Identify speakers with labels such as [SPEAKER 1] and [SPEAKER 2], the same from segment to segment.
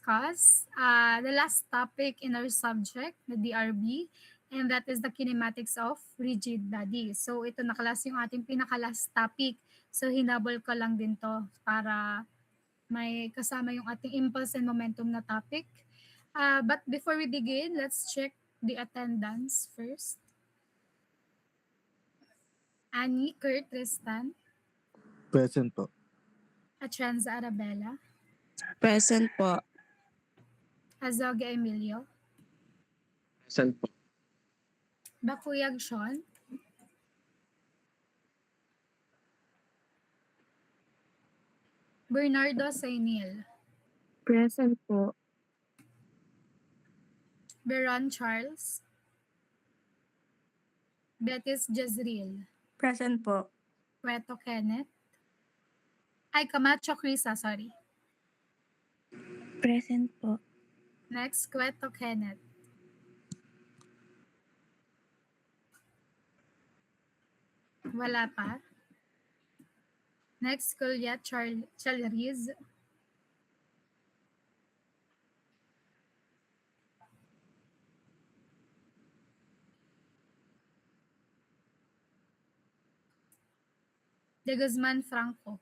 [SPEAKER 1] discuss the last topic in our subject, the DRB, and that is the kinematics of rigid bodies. So ito nakalas yung ating pinaka-last topic. So hinabol ko lang din to para may kasama yung ating impulse and momentum na topic. But before we begin, let's check the attendance first. Annie, Kurt, Tristan,
[SPEAKER 2] Present po.
[SPEAKER 1] Atranza Arabella,
[SPEAKER 3] Present po.
[SPEAKER 1] Azoga Emilio,
[SPEAKER 2] Present po.
[SPEAKER 1] Bakuyag Sean, Bernardo Sainil,
[SPEAKER 3] Present po.
[SPEAKER 1] Beron Charles, Betis Jezreel,
[SPEAKER 3] Present po.
[SPEAKER 1] Cueto Kenneth, ay Camacho Crisa, sorry.
[SPEAKER 3] Present po.
[SPEAKER 1] Next, Cueto Kenneth. Wala pa. Next, Kuya Chalriz. De Guzman Franco.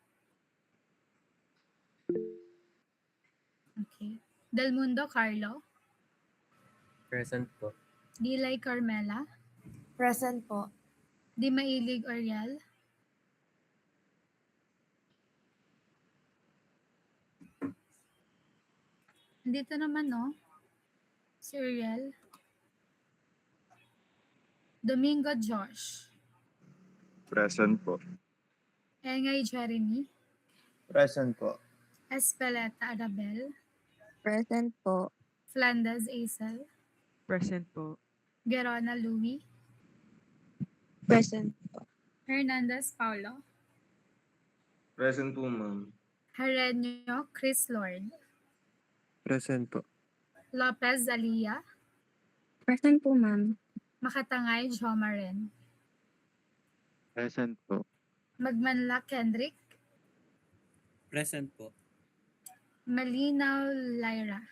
[SPEAKER 1] Okay. Del Mundo Carlo.
[SPEAKER 4] Present po.
[SPEAKER 1] Dilay Carmela.
[SPEAKER 5] Present po.
[SPEAKER 1] Di Mailig Oriel. Dito naman, no? Si Oriel. Domingo Josh.
[SPEAKER 2] Present po.
[SPEAKER 1] Engay Jeremy.
[SPEAKER 2] Present po.
[SPEAKER 1] Espeleta Arabel.
[SPEAKER 3] Present po.
[SPEAKER 1] Flandes Aisel.
[SPEAKER 6] Present po.
[SPEAKER 1] Gerona Louie.
[SPEAKER 3] Present po.
[SPEAKER 1] Hernandez Paulo.
[SPEAKER 2] Present po, ma'am.
[SPEAKER 1] Hareño Chris Lord.
[SPEAKER 2] Present po.
[SPEAKER 1] Lopez Alia.
[SPEAKER 3] Present po, ma'am.
[SPEAKER 1] Makatangay Jomaren.
[SPEAKER 2] Present po.
[SPEAKER 1] Magmanla Kendrick.
[SPEAKER 4] Present po.
[SPEAKER 1] Malinaw Lyra.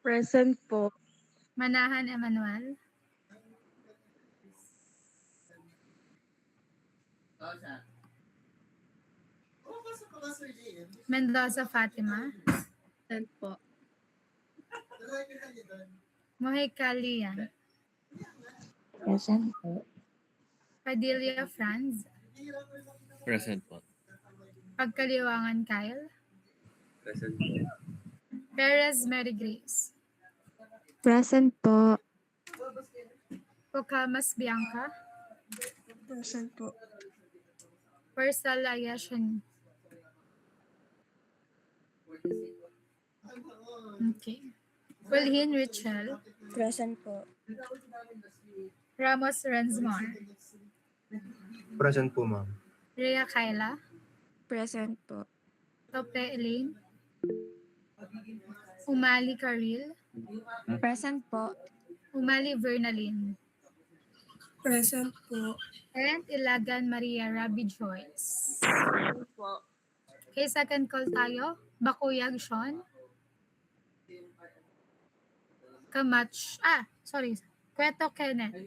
[SPEAKER 3] Present po.
[SPEAKER 1] Manahan Emmanuel. Mendoza Fatima.
[SPEAKER 3] Present po.
[SPEAKER 1] Mojica Lian.
[SPEAKER 3] Present po.
[SPEAKER 1] Padilla Franz.
[SPEAKER 4] Present po.
[SPEAKER 1] Pagkaliwangan Kyle.
[SPEAKER 4] Present po.
[SPEAKER 1] Perez Mary Grace.
[SPEAKER 3] Present po.
[SPEAKER 1] Pucamas Bianca.
[SPEAKER 3] Present po.
[SPEAKER 1] Persal Ayashan. Okay. Wilhin Richel.
[SPEAKER 3] Present po.
[SPEAKER 1] Ramos Renzmar.
[SPEAKER 2] Present po, ma'am.
[SPEAKER 1] Rhea Kyla.
[SPEAKER 3] Present po.
[SPEAKER 1] Tope Elaine. Umali Karil.
[SPEAKER 3] Present po.
[SPEAKER 1] Umali Vernaline.
[SPEAKER 3] Present po.
[SPEAKER 1] And Ilagan Maria Rabi Joyce.
[SPEAKER 3] Po.
[SPEAKER 1] Okay, second call tayo. Bakuyag Sean. Cueto Kenneth.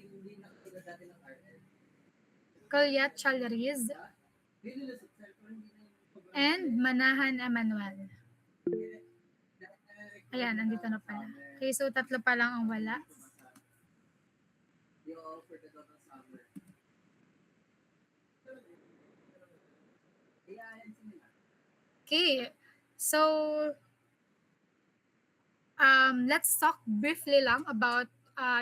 [SPEAKER 1] Kulyat Chalriz. And Manahan Emmanuel. Ayan, andito na pala. Okay, so tatlo pa lang ang wala. Okay, so let's talk briefly lang about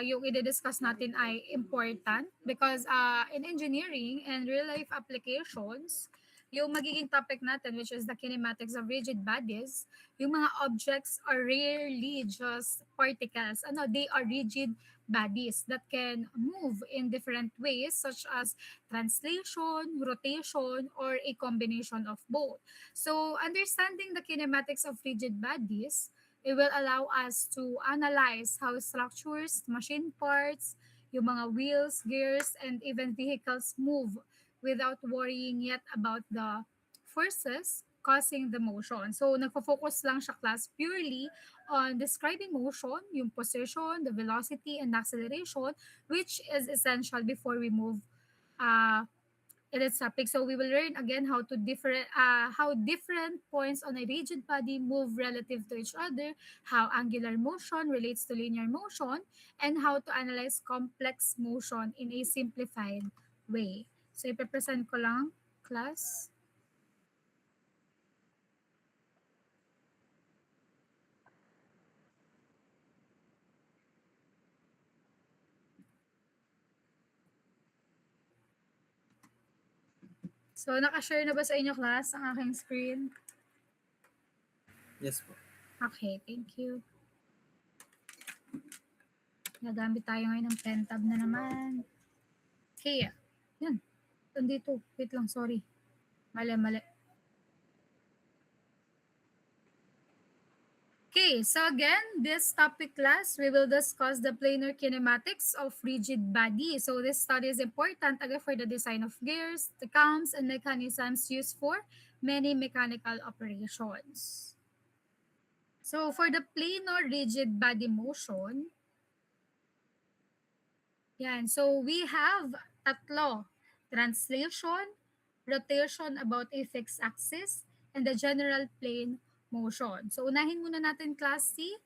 [SPEAKER 1] yung i-discuss natin ay important because in engineering and real-life applications, yung magiging topic natin, which is the kinematics of rigid bodies, yung mga objects are rarely just particles. They are rigid bodies that can move in different ways, such as translation, rotation, or a combination of both. So, understanding the kinematics of rigid bodies, it will allow us to analyze how structures, machine parts, yung mga wheels, gears, and even vehicles move without worrying yet about the forces causing the motion. So, nagfo-focus lang siya class purely on describing motion, yung position, the velocity, and acceleration, which is essential before we move in its topic. So we will learn again how different points on a rigid body move relative to each other, how angular motion relates to linear motion, and how to analyze complex motion in a simplified way. So ipepresent ko lang, class. So, naka-share na ba sa inyo, class, ang aking screen?
[SPEAKER 4] Yes po.
[SPEAKER 1] Okay, thank you. Nagamit tayo ngayon ng pen tab na naman. Okay, yan. Nandito. Wait lang, sorry. Mali. Okay, so again, this topic class, we will discuss the planar kinematics of rigid body. So this study is important again for the design of gears, the cams, and mechanisms used for many mechanical operations. So for the planar rigid body motion, yan. So we have tatlo: translation, rotation about a fixed axis, and the general plane motion. So unahin muna natin class C,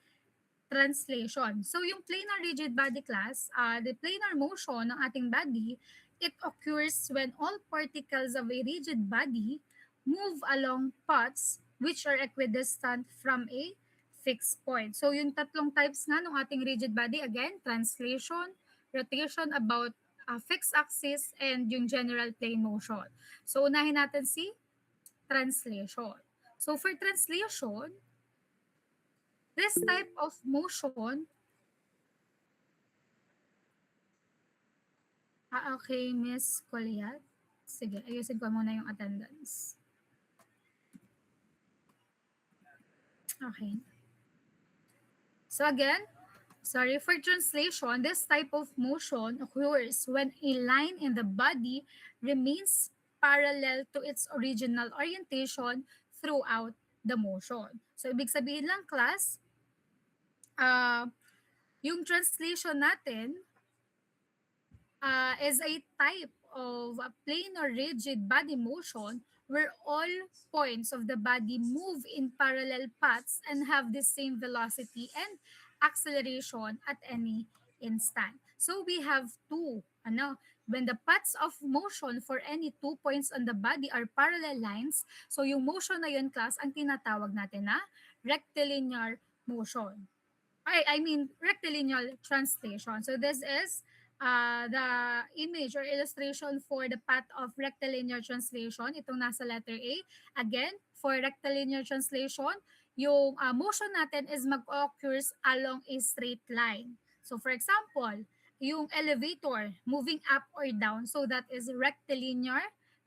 [SPEAKER 1] translation. So yung planar rigid body class, the planar motion ng ating body, it occurs when all particles of a rigid body move along paths which are equidistant from a fixed point. So yung tatlong types nga ng ating rigid body, again, translation, rotation about a fixed axis, and yung general plane motion. So unahin natin si translation. So for translation, this type of motion, okay, Miss Coliat. Sige, ayusin ko muna yung attendance. Okay. So again, sorry, for translation, this type of motion occurs when a line in the body remains parallel to its original orientation throughout the motion. So, ibig sabihin lang, class, yung translation natin is a type of a planar rigid body motion where all points of the body move in parallel paths and have the same velocity and acceleration at any instant. So we have when the paths of motion for any 2 points on the body are parallel lines, so yung motion na yun, class, ang tinatawag natin na rectilinear motion. I mean rectilinear translation. So this is the image or illustration for the path of rectilinear translation. Itong nasa letter A. Again, for rectilinear translation, yung motion natin is mag-occurs along a straight line. So for example, yung elevator moving up or down, so that is rectilinear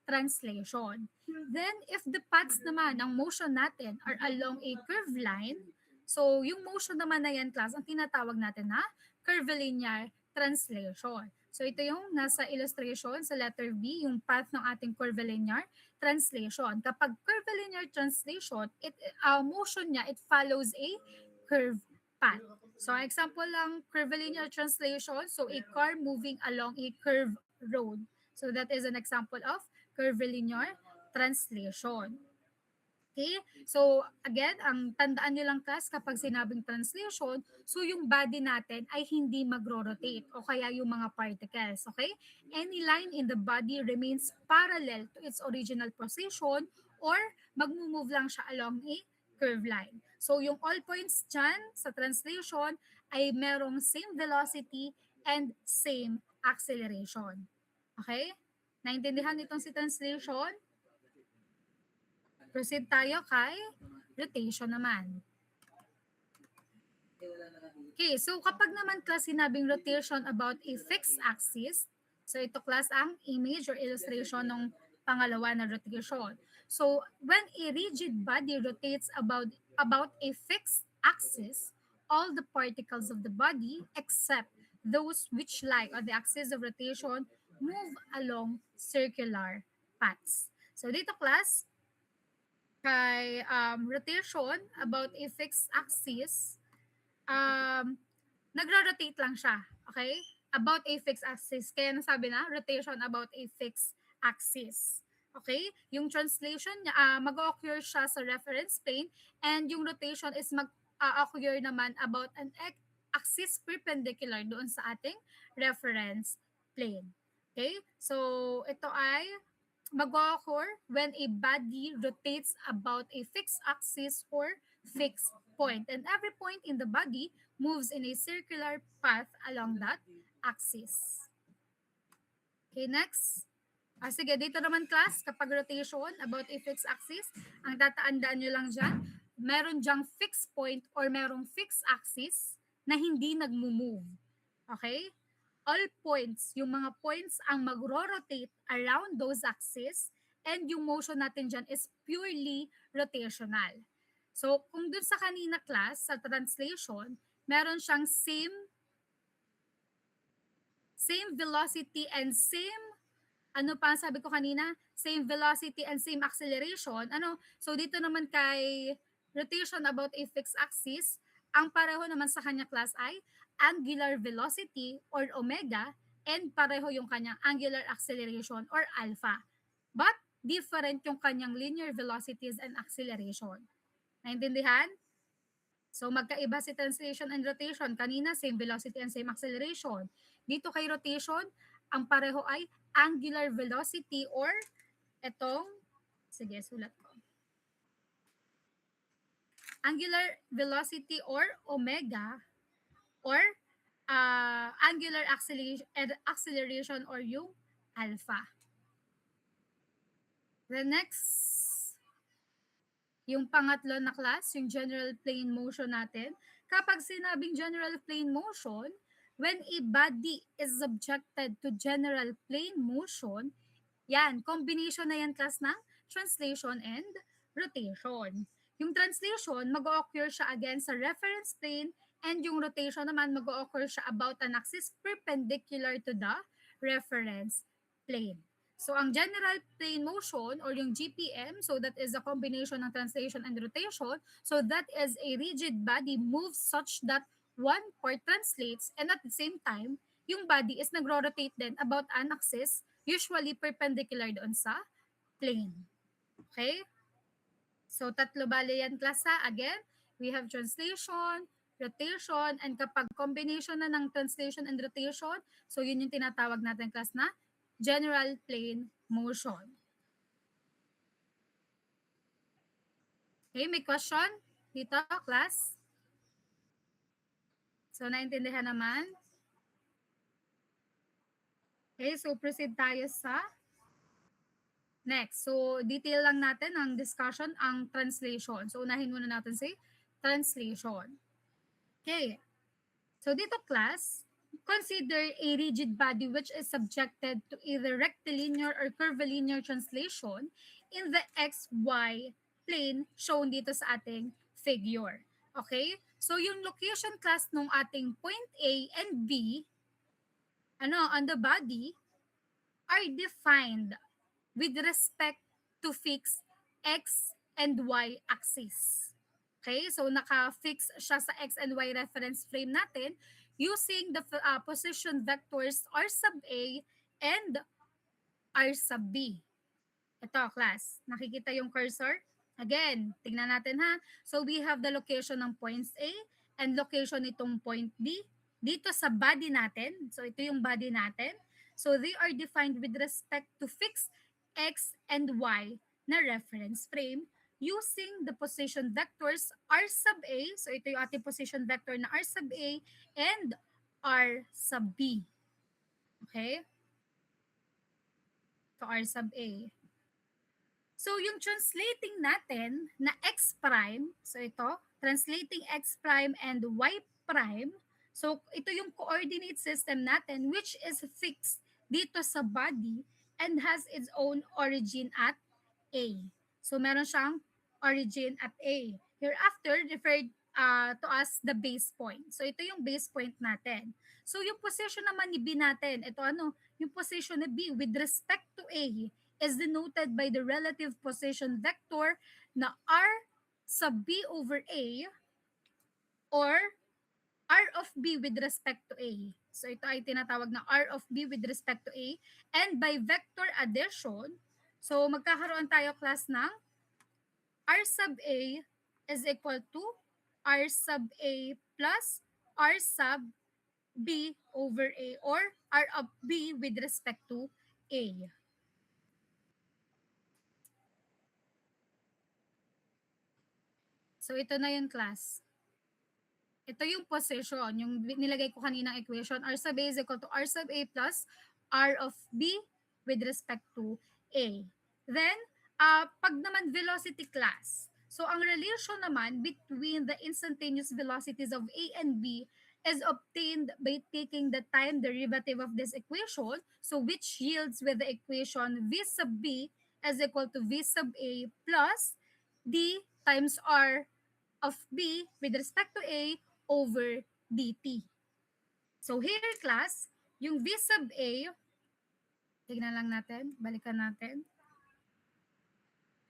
[SPEAKER 1] translation. Then if the paths naman ng motion natin are along a curved line, so yung motion naman na yan, class, ang tinatawag natin na curvilinear translation. So ito yung nasa illustration sa letter B, yung path ng ating curvilinear translation. Kapag curvilinear translation, motion niya, it follows a curved path. So example lang, curvilinear translation, so a car moving along a curved road. So that is an example of curvilinear translation. Okay? So, again, ang tandaan nyo lang, class, kapag sinabing translation, so yung body natin ay hindi magro-rotate o kaya yung mga particles. Okay? Any line in the body remains parallel to its original position or mag-move lang siya along a curved line. So, yung all points dyan sa translation ay merong same velocity and same acceleration. Okay? Naintindihan itong si translation? Proceed tayo kay rotation naman. Okay, so kapag naman, class, sinabing rotation about a fixed axis, so ito, class, ang image or illustration ng pangalawa na rotation. So when a rigid body rotates about a fixed axis, all the particles of the body except those which lie on the axis of rotation move along circular paths. So dito, class, kay rotation about a fixed axis, nagra-rotate lang siya. Okay? About a fixed axis. Kaya nasabi na, rotation about a fixed axis. Okay? Yung translation niya, mag-occur siya sa reference plane and yung rotation is mag-occur naman about an axis perpendicular doon sa ating reference plane. Okay? So, ito ay mag-occur when a body rotates about a fixed axis or fixed point. And every point in the body moves in a circular path along that axis. Okay, next. Sige, dito naman class, kapag rotation about a fixed axis, ang tataandaan nyo lang dyan, meron dyang fixed point or merong fixed axis na hindi nagmo-move. Okay? All points, yung mga points ang magro-rotate around those axes and yung motion natin dyan is purely rotational. So, kung dun sa kanina class, sa translation, meron siyang same velocity and same, ano pa sabi ko kanina? Same velocity and same acceleration. So, dito naman kay rotation about a fixed axis, ang pareho naman sa kanya class ay angular velocity or omega and pareho yung kanyang angular acceleration or alpha. But different yung kanyang linear velocities and acceleration. Naintindihan? So magkaiba si translation and rotation. Kanina same velocity and same acceleration. Dito kay rotation, ang pareho ay angular velocity or etong, sige sulat ko. Angular velocity or omega or angular acceleration or yung alpha. The next, yung pangatlo na class, yung general plane motion natin. Kapag sinabing general plane motion, when a body is subjected to general plane motion, yan, combination na yan class ng translation and rotation. Yung translation, mag-occur siya again sa reference plane and yung rotation naman mag-occur siya about an axis perpendicular to the reference plane. So, ang general plane motion or yung GPM, so that is a combination ng translation and rotation. So, that is a rigid body moves such that one part translates and at the same time, yung body is nagro-rotate din about an axis usually perpendicular doon sa plane. Okay? So, tatlo bale yan class ha. Again, we have translation, rotation, and kapag combination na ng translation and rotation, so yun yung tinatawag natin class na general plane motion. Okay, may question dito, class? So, naintindihan naman? Okay, so proceed tayo sa next. So, detail lang natin ang discussion, ang translation. So, unahin muna natin si translation. Okay. So, dito class, consider a rigid body which is subjected to either rectilinear or curvilinear translation in the XY plane shown dito sa ating figure. Okay? So, yung location class ng ating point A and B, on the body, are defined with respect to fixed X and Y axis. Okay? So, naka-fix siya sa X and Y reference frame natin using the position vectors R sub A and R sub B. Ito, class. Nakikita yung cursor? Again, tingnan natin ha. So, we have the location ng points A and location nitong point B dito sa body natin. So, ito yung body natin. So, they are defined with respect to fixed X and Y na reference frame using the position vectors R sub A. So, ito yung ating position vector na R sub A and R sub B. Okay? So, R sub A. So, yung translating natin na X prime, so ito, translating X prime and Y prime, so ito yung coordinate system natin which is fixed dito sa body and has its own origin at A. So, meron siyang origin at A. Hereafter, referred to as the base point. So, ito yung base point natin. So, yung position naman ni B natin, ito yung position ni B with respect to A is denoted by the relative position vector na R sub B over A or R of B with respect to A. So ito ay tinatawag na R of B with respect to A. And by vector addition, so magkakaroon tayo class ng R sub A is equal to R sub A plus R sub B over A or R of B with respect to A. So ito na yung class. Ito yung position, yung nilagay ko kaninang equation. R sub A is equal to R sub A plus R of B with respect to A. Then, pag naman velocity class, so ang relation naman between the instantaneous velocities of A and B is obtained by taking the time derivative of this equation, so which yields with the equation V sub B is equal to V sub A plus D times R of B with respect to A over dt. So here class, yung V sub A, tignan lang natin, balikan natin.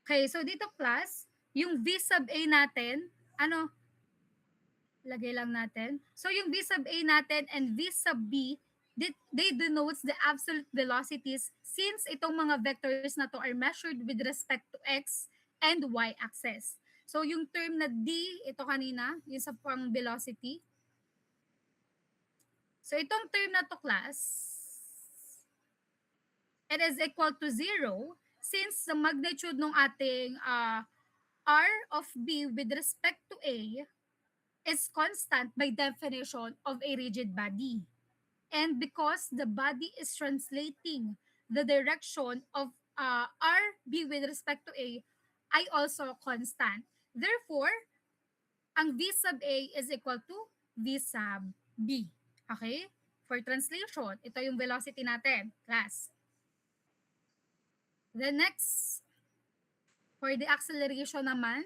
[SPEAKER 1] Okay, so dito class, yung V sub A natin, lagay lang natin. So yung V sub A natin and V sub B, they denotes the absolute velocities since itong mga vectors na to are measured with respect to x and y axis. So yung term na D, ito kanina, yung sa pang velocity. So itong term na to class, it is equal to 0 since the magnitude ng ating R of B with respect to A is constant by definition of a rigid body. And because the body is translating the direction of RB with respect to A ay also constant. Therefore, ang V sub A is equal to V sub B. Okay? For translation, ito yung velocity natin, class. The next, for the acceleration naman,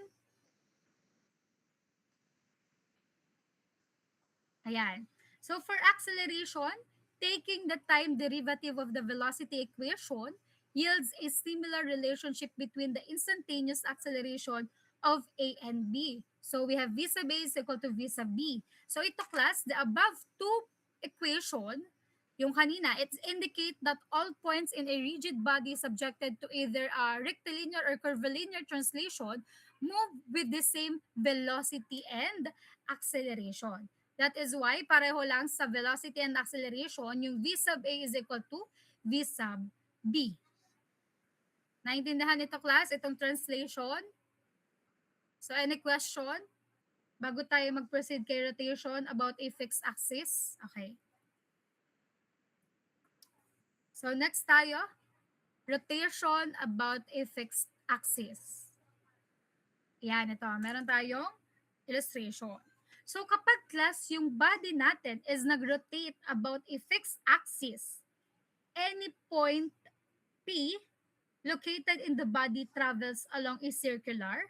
[SPEAKER 1] ayan. So for acceleration, taking the time derivative of the velocity equation yields a similar relationship between the instantaneous acceleration of A and B. So we have V sub A is equal to V sub B. So ito class, the above two equation, yung kanina, it indicate that all points in a rigid body subjected to either a rectilinear or curvilinear translation move with the same velocity and acceleration. That is why pareho lang sa velocity and acceleration, yung V sub A is equal to V sub B. Naintindihan nito class, itong translation? So any question? Bago tayo mag-proceed kay rotation about a fixed axis. Okay. So next tayo, rotation about a fixed axis. Yan, ito. Meron tayong illustration. So kapag class, yung body natin is nag-rotate about a fixed axis, any point P located in the body travels along a circular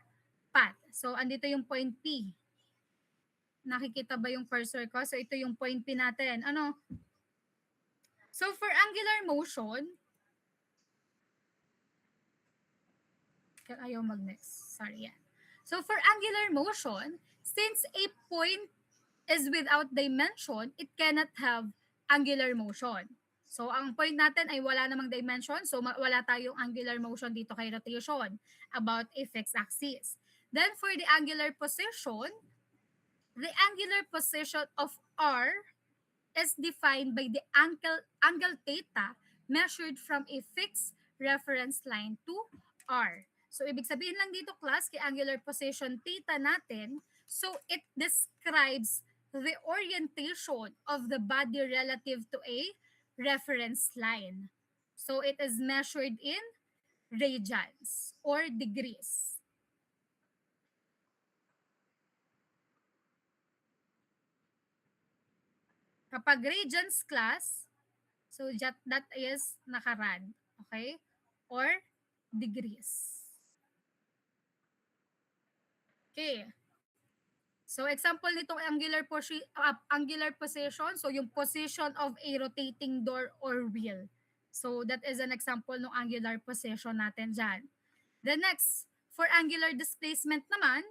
[SPEAKER 1] path. So andito yung point P. Nakikita ba yung cursor ko? So ito yung point P natin. So for angular motion, ayaw mag-next. Sorry, yan. So for angular motion, since a point is without dimension, it cannot have angular motion. So ang point natin ay wala namang dimension, so wala tayong angular motion dito kay rotation about a fixed axis. Then for the angular position of R is defined by the angle theta measured from a fixed reference line to R. So ibig sabihin lang dito class, kay angular position theta natin, so it describes the orientation of the body relative to a reference line. So it is measured in radians or degrees. Kapag radians class, so that is nakarad, okay? Or degrees. Okay. So example nitong angular position, so yung position of a rotating door or wheel. So that is an example ng angular position natin dyan. The next, for angular displacement naman,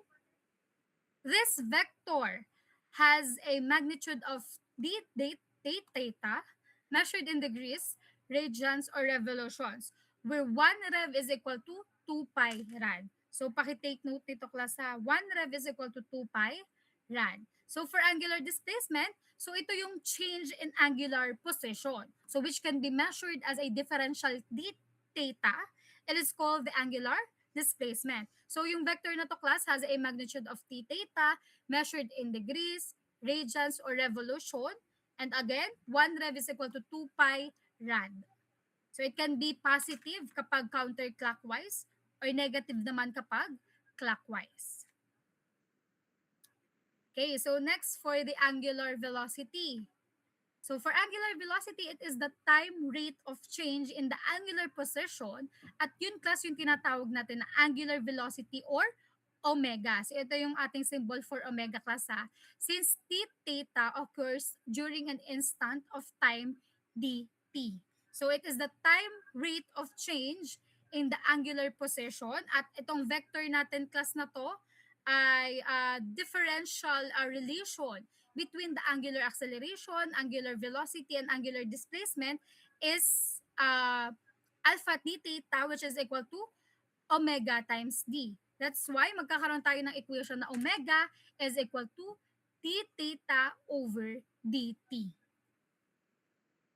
[SPEAKER 1] this vector has a magnitude of theta measured in degrees, radians, or revolutions, where 1 rev is equal to 2 pi rad. So pakitake note nito class ha, 1 rev is equal to 2 pi rad. So for angular displacement, so ito yung change in angular position. So which can be measured as a differential d theta. It is called the angular displacement. So yung vector na to class has a magnitude of t theta measured in degrees, radians, or revolution. And again, 1 rev is equal to 2 pi rad. So it can be positive kapag counterclockwise or negative naman kapag clockwise. Okay, so next for the angular velocity. So for angular velocity, it is the time rate of change in the angular position at yun class yung tinatawag natin na angular velocity or omega. So ito yung ating symbol for omega class ha. Since t theta occurs during an instant of time dt. So it is the time rate of change in the angular position at itong vector natin class na to ay differential relation between the angular acceleration, angular velocity, and angular displacement is alpha d theta, which is equal to omega times d. That's why magkakaroon tayo ng equation na omega is equal to d theta over dt.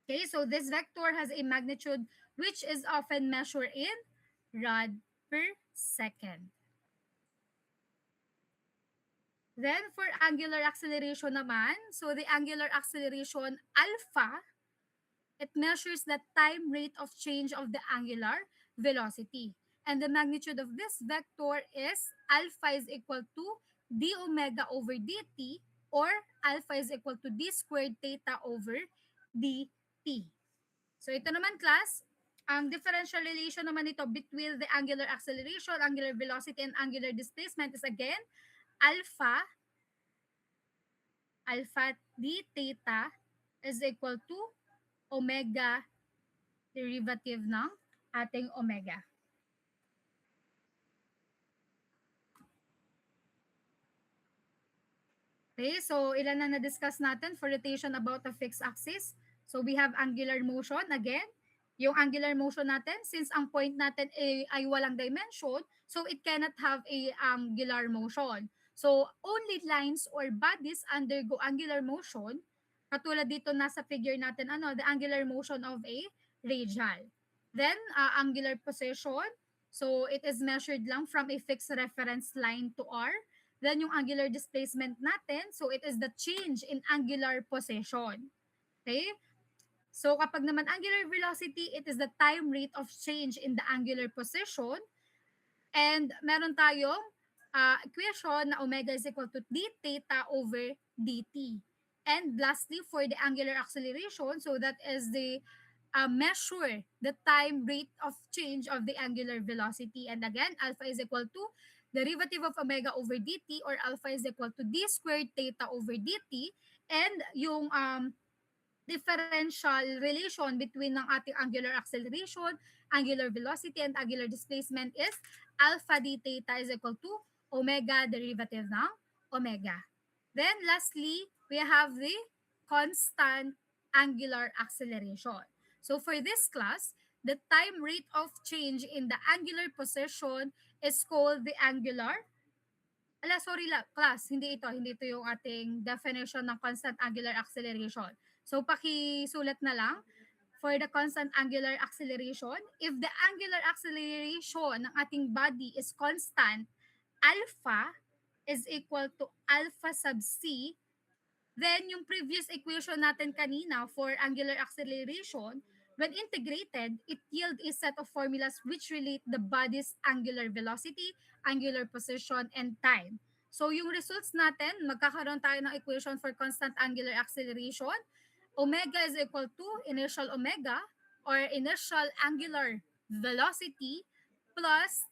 [SPEAKER 1] Okay, so this vector has a magnitude which is often measured in rad per second. Then for angular acceleration naman, so the angular acceleration alpha, it measures the time rate of change of the angular velocity. And the magnitude of this vector is alpha is equal to d omega over dt, or alpha is equal to d squared theta over dt. So ito naman class, ang differential relation naman ito between the angular acceleration, angular velocity, and angular displacement is again alpha d theta is equal to omega derivative ng ating omega. Okay, so ilan na na-discuss natin for rotation about a fixed axis. So we have angular motion again. Yung angular motion natin, since ang point natin ay walang dimension, so it cannot have a angular motion. So only lines or bodies undergo angular motion. Katulad dito nasa figure natin, the angular motion of a radial. Then angular position, so it is measured lang from a fixed reference line to R. Then yung angular displacement natin, so it is the change in angular position. Okay? So kapag naman angular velocity, it is the time rate of change in the angular position. And meron tayong equation na omega is equal to d theta over dt. And lastly, for the angular acceleration, so that is the measure the time rate of change of the angular velocity. And again, alpha is equal to derivative of omega over dt, or alpha is equal to d squared theta over dt. And yung differential relation between ng ating angular acceleration, angular velocity, and angular displacement is alpha d theta is equal to omega derivative ng omega. Then lastly, we have the constant angular acceleration. So for this class, the time rate of change in the angular position is called the angular. Class, hindi ito yung ating definition ng constant angular acceleration. So pakisulat na lang, for the constant angular acceleration, if the angular acceleration ng ating body is constant, alpha is equal to alpha sub c, then yung previous equation natin kanina for angular acceleration, when integrated, it yields a set of formulas which relate the body's angular velocity, angular position, and time. So yung results natin, magkakaroon tayo ng equation for constant angular acceleration. Omega is equal to initial omega, or initial angular velocity, plus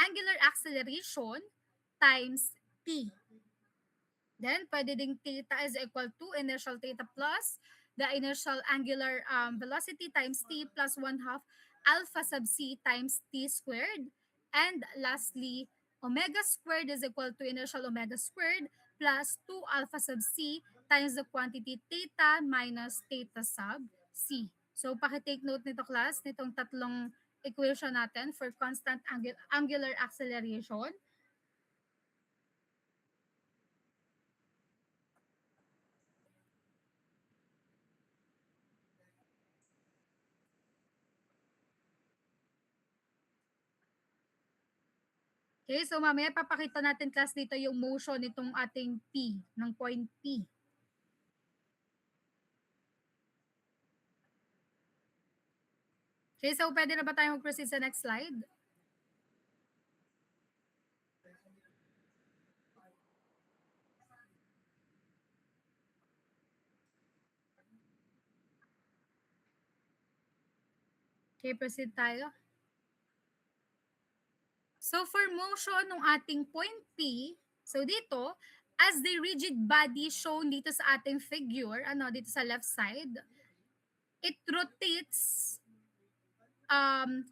[SPEAKER 1] angular acceleration times t. Then, pwede ding theta is equal to initial theta plus the initial angular velocity times t plus 1/2 alpha sub c times t squared. And lastly, omega squared is equal to initial omega squared plus 2 alpha sub c times the quantity theta minus theta sub c. So, pakitake note nito class, nitong tatlong equation natin for constant angular acceleration. Okay, so mamaya papakita natin class dito yung motion nitong ating P, ng point P. Okay, so pwede na ba tayo mag-proceed sa next slide? Okay, proceed tayo. So for motion ng ating point P, so dito, as the rigid body shown dito sa ating figure, dito sa left side, it rotates,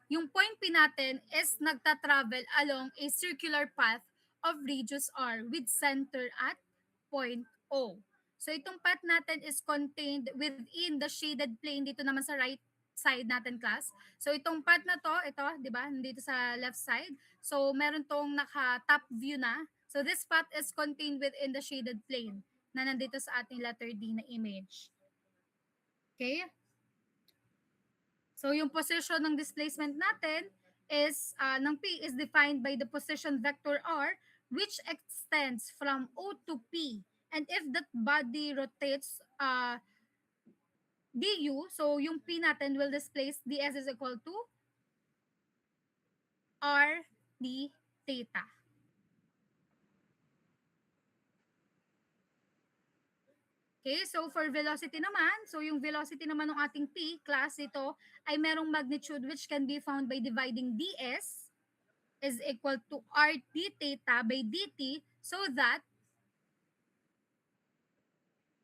[SPEAKER 1] yung point P natin is nagta-travel along a circular path of radius r with center at point O. So itong path natin is contained within the shaded plane dito naman sa right side natin class. So itong path na to, ito, 'di ba? Nandito sa left side. So meron tong naka-top view na. So this path is contained within the shaded plane na nandito sa ating letter D na image. Okay? So yung position ng displacement natin is ng P is defined by the position vector R which extends from O to P. And if that body rotates du, so yung P natin will displace ds is equal to r d theta. Okay, so for velocity naman, so yung velocity naman ng ating P, class ito, ay merong magnitude which can be found by dividing ds is equal to r d theta by dt, so that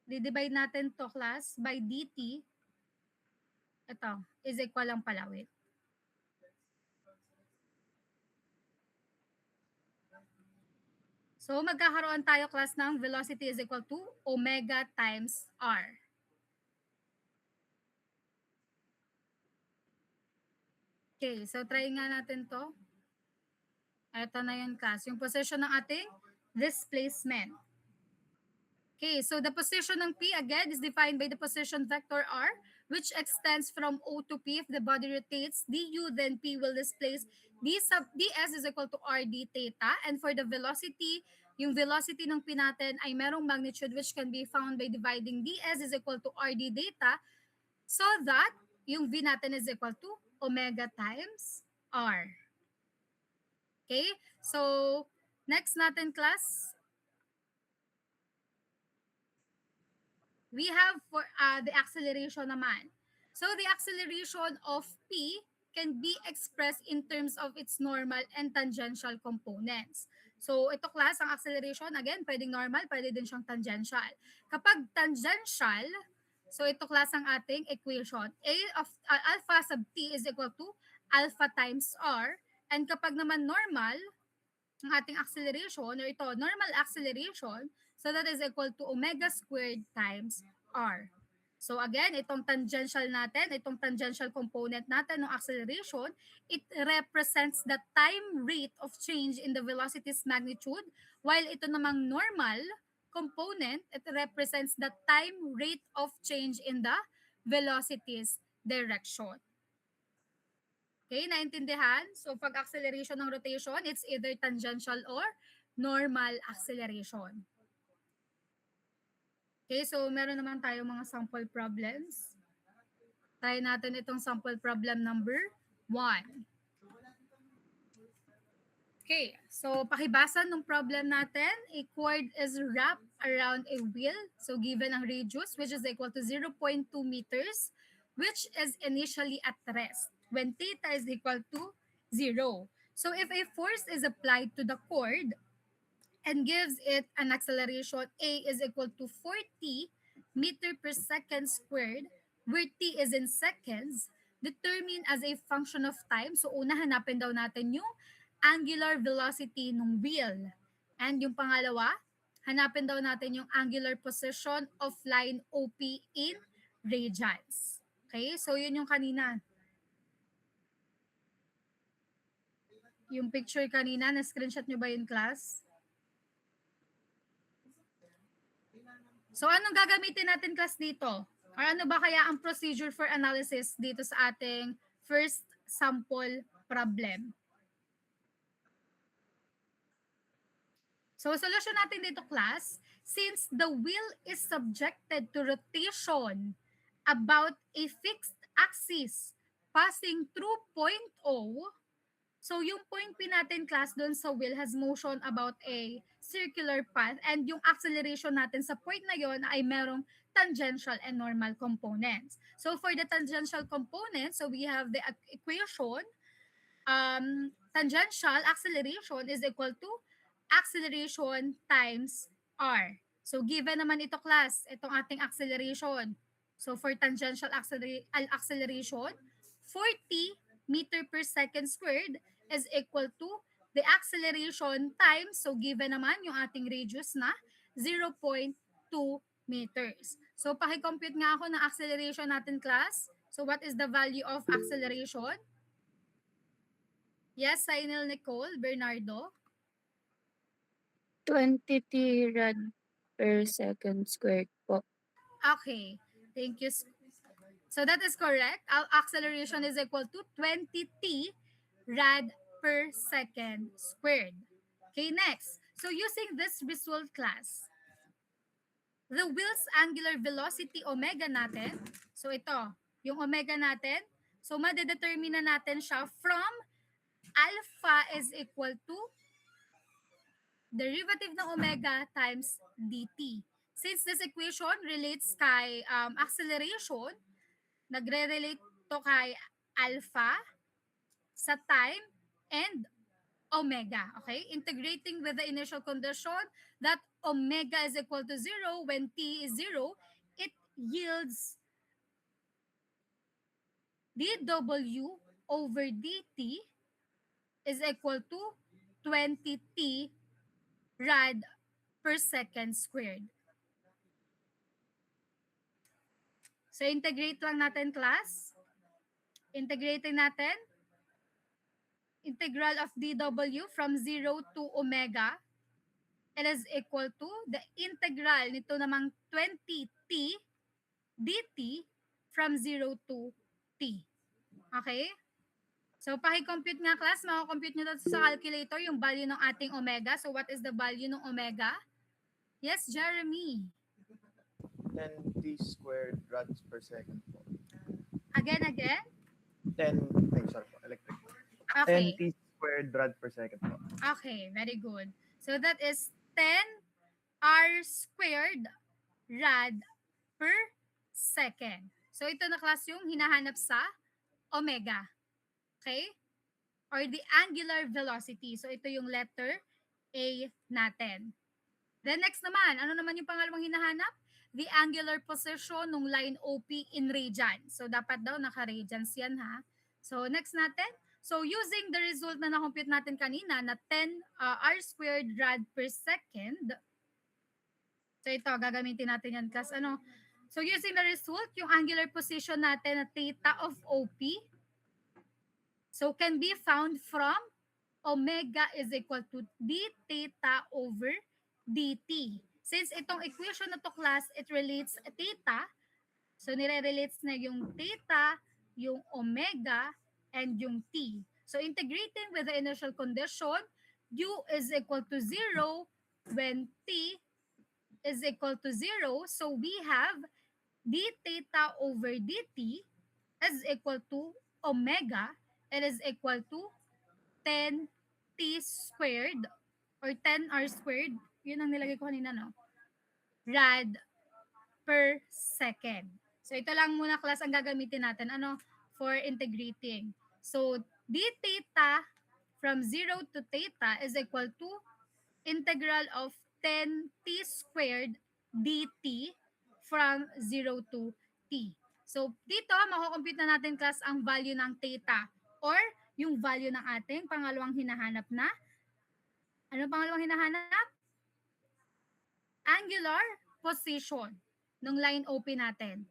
[SPEAKER 1] di-divide natin to class by dt, ito, is equal lang pala, wait. So magkakaroon tayo class ng velocity is equal to omega times r. Okay, so try nga natin to. Ito na yun class, yung position ng ating displacement. Okay, so the position ng P again is defined by the position vector R which extends from O to P. If the body rotates du, then P will displace d sub ds is equal to r d theta. And for the velocity, yung velocity ng P natin ay merong magnitude which can be found by dividing ds is equal to r d theta, so that yung v natin is equal to omega times r. Okay, so next natin class, we have for the acceleration naman. So the acceleration of P can be expressed in terms of its normal and tangential components. So ito class, ang acceleration, again, pwedeng normal, pwede din siyang tangential. Kapag tangential, so ito class ang ating equation. A of alpha sub t is equal to alpha times r. And kapag naman normal, ang ating acceleration, or ito, normal acceleration, so that is equal to omega squared times r. So again, itong tangential natin, itong tangential component natin ng acceleration, it represents the time rate of change in the velocity's magnitude, while ito namang normal component, it represents the time rate of change in the velocity's direction. Okay, naintindihan? So pag acceleration ng rotation, it's either tangential or normal acceleration. Okay, so meron naman tayo mga sample problems. Try natin itong sample problem number 1. Okay, so pakibasa ng problem natin, a cord is wrapped around a wheel. So given ang radius, which is equal to 0.2 meters, which is initially at rest when theta is equal to 0. So if a force is applied to the cord and gives it an acceleration a is equal to 40 meter per second squared, where t is in seconds, determined as a function of time. So una, hanapin daw natin yung angular velocity ng wheel. And yung pangalawa, hanapin daw natin yung angular position of line OP in radians. Okay, so yun yung kanina. Yung picture kanina, na-screenshot nyo ba yun, class? So anong gagamitin natin, class, dito? Or ano ba kaya ang procedure for analysis dito sa ating first sample problem? So solution natin dito, class, since the wheel is subjected to rotation about a fixed axis passing through point O, so yung point P natin, class, doon sa wheel has motion about a circular path, and yung acceleration natin sa point na yon ay merong tangential and normal components. So for the tangential components, so we have the equation, tangential acceleration is equal to acceleration times r. So given naman ito, class, itong ating acceleration. So for tangential acceleration, 40 meter per second squared is equal to the acceleration times, so given naman yung ating radius na 0.2 meters. So paki-compute nga ako ng acceleration natin, class. So what is the value of acceleration? Yes, Sainil, Nicole, Bernardo.
[SPEAKER 3] 20 rad per second squared po.
[SPEAKER 1] Okay, thank you. So that is correct. Our acceleration is equal to 20t rad per second squared. Okay, next. So using this result, class, the wheel's angular velocity omega natin, so ito, yung omega natin, so madedetermine na natin siya from alpha is equal to derivative ng omega times dt. Since this equation relates kay acceleration, nagre-relate to kay alpha sa time and omega. Okay? Integrating with the initial condition that omega is equal to 0 when t is 0, it yields dw over dt is equal to 20t rad per second squared. So integrate lang natin, class. Integrating natin. Integral of dw from 0 to omega, it is equal to the integral nito namang 20t dt from 0 to t. Okay? So paki-compute nga, class, makakompute nyo sa calculator yung value ng ating omega. So what is the value ng omega? Yes, Jeremy.
[SPEAKER 2] 10t squared rads per second po.
[SPEAKER 1] Again.
[SPEAKER 2] 10, sorry po, electric.
[SPEAKER 1] Okay.
[SPEAKER 2] 10t squared rad per second po.
[SPEAKER 1] Okay, very good. So that is 10 r squared rad per second. So ito na, class, yung hinahanap sa omega. Okay? Or the angular velocity. So ito yung letter A natin. Then next naman, ano naman yung pangalawang hinahanap? The angular position ng line OP in radians. So dapat daw naka-radians yan, ha? So next natin, so using the result na na-compute natin kanina na 10 r squared rad per second. So ito, gagamitin natin yan, class. Ano? So using the result, yung angular position natin na theta of OP, so can be found from omega is equal to d theta over dt. Since itong equation na to, class, it relates theta, so nire-relates na yung theta, yung omega, and yung t. So integrating with the initial condition, u is equal to 0 when t is equal to 0. So we have d theta over dt is equal to omega. It is equal to 10t squared or 10r squared. Yun ang nilagay ko kanina, no? Rad per second. So ito lang muna, class, ang gagamitin natin for integrating. So d theta from 0 to theta is equal to integral of 10t squared dt from 0 to t. So, dito, makukompute na natin class ang value ng theta or yung value ng ating pangalawang hinahanap na, ano pangalawang hinahanap? Angular position ng line OP natin.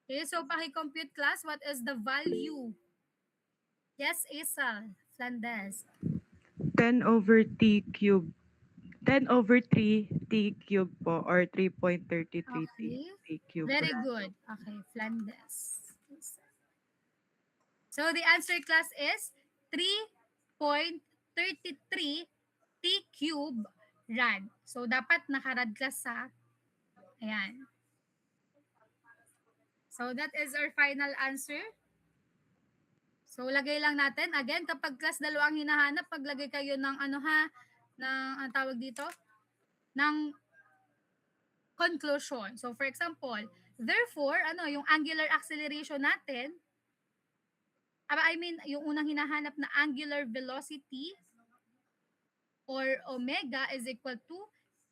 [SPEAKER 1] Okay, so paki-compute class, what is the value? Yes, Isal Flandes.
[SPEAKER 5] 10 over t cube. 10 over 3 t cube po or 3.33
[SPEAKER 1] Okay.
[SPEAKER 5] t cube.
[SPEAKER 1] Very good. Okay, Flandes. So the answer class is 3.33 t cube rad. So dapat nakarad class sa ayan. So that is our final answer. So lagay lang natin again kapag class dalawang hinahanap, paglagay kayo ng ano ha, ng ang tawag dito ng conclusion. So for example, therefore, ano yung angular acceleration natin, I mean, yung unang hinahanap na angular velocity or omega is equal to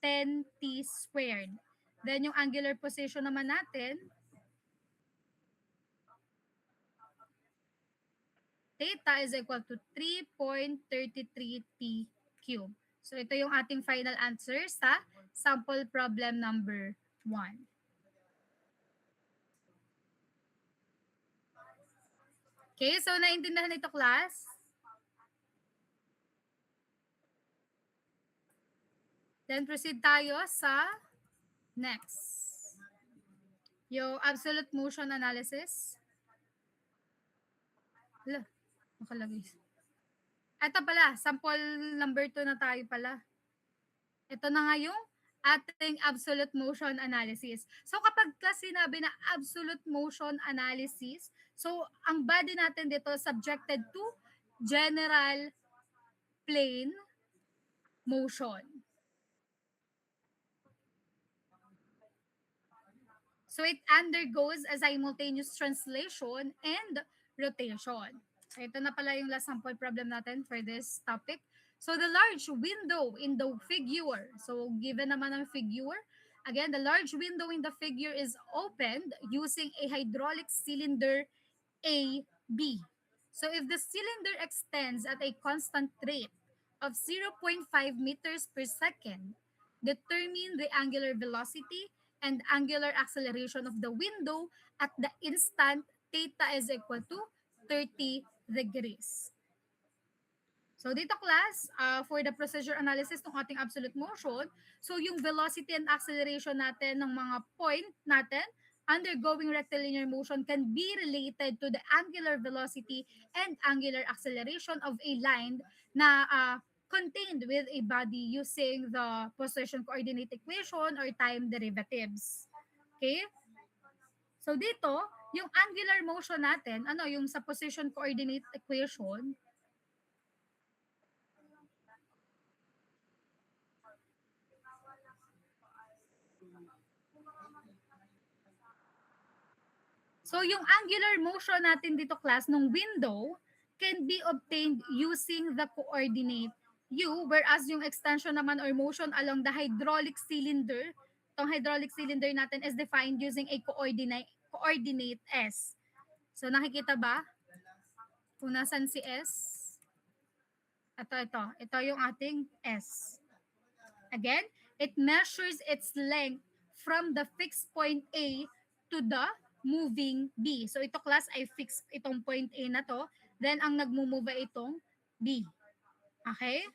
[SPEAKER 1] 10t squared. Then yung angular position naman natin, theta is equal to 3.33t cube. So ito yung ating final answer sa sample problem number 1. Okay, so naintindihan ito class? Then proceed tayo sa next. Yung absolute motion analysis. Hala, nakalagay. Ito pala, sample number 2 na tayo pala. Ito na nga yung ating absolute motion analysis. So kapag class sinabi na absolute motion analysis, so ang body natin dito subjected to general plane motion. So it undergoes a simultaneous translation and rotation. So ito na pala yung last sample problem natin for this topic. So the large window in the figure, so given naman ang figure, again, the large window in the figure is opened using a hydraulic cylinder AB. So if the cylinder extends at a constant rate of 0.5 meters per second, determine the angular velocity and angular acceleration of the window at the instant theta is equal to 30 degrees. So dito class, for the procedure analysis ng ating absolute motion, so yung velocity and acceleration natin ng mga point natin undergoing rectilinear motion can be related to the angular velocity and angular acceleration of a line na contained with a body using the position coordinate equation or time derivatives. Okay? So dito, yung angular motion natin, ano yung sa position coordinate equation, so yung angular motion natin dito class ng window can be obtained using the coordinate u, whereas yung extension naman or motion along the hydraulic cylinder, itong hydraulic cylinder natin is defined using a coordinate s. So nakikita ba kung nasan si s? Ito yung ating s. Again, it measures its length from the fixed point A to the moving B. So ito class ay fixed itong point A na to, then ang nagmo-move ay itong B. Okay?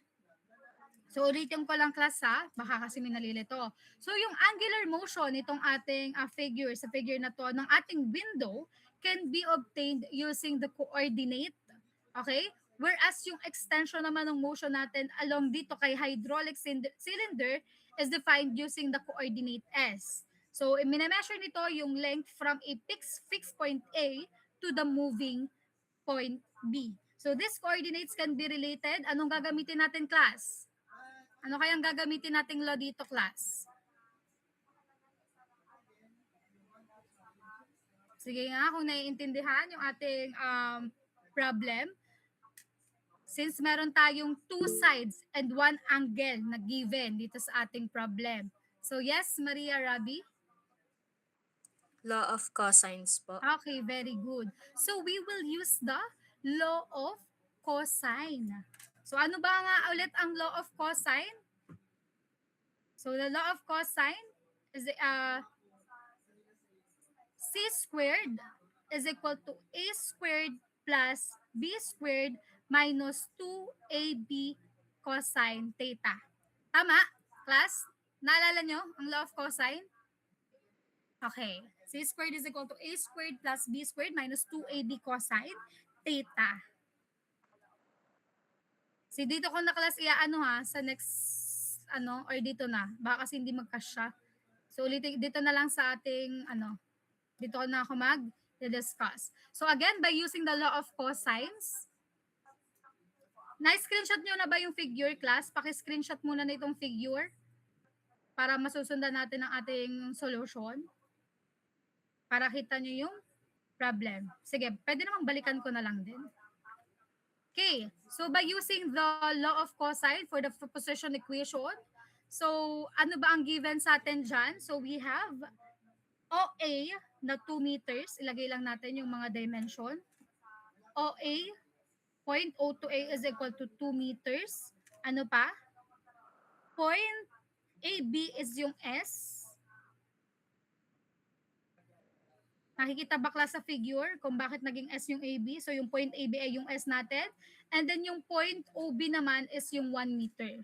[SPEAKER 1] So ulitin ko lang class ha, baka kasi may nalilito. So yung angular motion itong ating figure, sa figure na to ng ating window can be obtained using the coordinate, okay? Whereas yung extension naman ng motion natin along dito kay hydraulic cylinder is defined using the coordinate S. So, i-measure nito yung length from a fixed point A to the moving point B. So, these coordinates can be related. Anong gagamitin natin, class? Ano kayang gagamitin nating law dito, class? Sige nga, kung naiintindihan yung ating problem. Since meron tayong two sides and one angle na given dito sa ating problem. So, yes, Maria Rabi?
[SPEAKER 3] Law of cosines po.
[SPEAKER 1] Okay, very good. So we will use the law of cosine. So ano ba nga ulit ang law of cosine? So the law of cosine is c squared is equal to a squared plus b squared minus 2ab cosine theta. Tama, class? Naalala nyo ang law of cosine? Okay. C squared is equal to a squared plus b squared minus 2ab cosine theta. Si dito ko na class iaano ha sa next or dito na. Baka kasi hindi magkasya. So ulitin dito na lang sa ating dito na ako mag-discuss. So again, by using the law of cosines, na-screenshot nyo na ba yung figure, class? Paki-screenshot muna na itong figure para masusundan natin ang ating solution. Para kita nyo yung problem. Sige, pwede namang balikan ko na lang din. Okay, so by using the law of cosine for the proposition equation, so ano ba ang given sa atin dyan? So we have OA na 2 meters. Ilagay lang natin yung mga dimension. OA, point O to A is equal to 2 meters. Ano pa? Point AB is yung S. Nakikita ba class sa figure kung bakit naging S yung AB? So yung point AB ay yung S natin. And then yung point OB naman is yung 1 meter.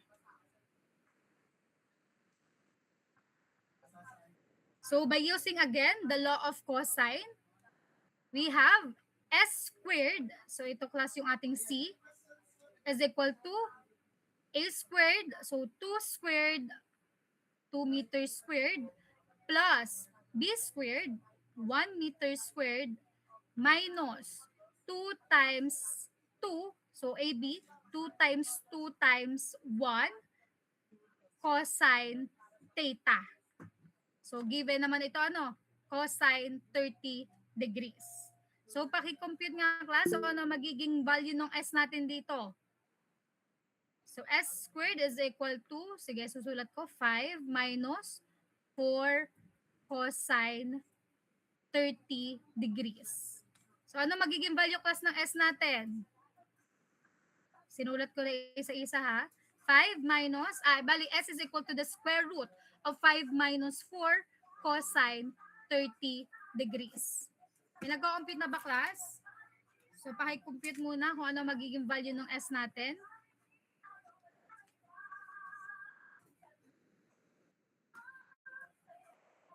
[SPEAKER 1] So by using again the law of cosine, we have S squared. So ito class yung ating C is equal to A squared. So 2 squared, 2 meters squared plus B squared, 1 meter squared minus 2 times 2, so AB, 2 times 2 times 1 cosine theta. So given naman ito cosine 30 degrees. So paki-compute nga class, so ano magiging value ng S natin dito? So S squared is equal to, sige susulat ko, 5 minus 4 cosine 30 degrees. So ano magiging value class ng S natin? Sinulat ko na isa-isa ha. 5 minus, bali S is equal to the square root of 5 minus 4 cosine 30 degrees. Pinag-compute na ba class? So paki-compute muna kung ano magiging value ng S natin.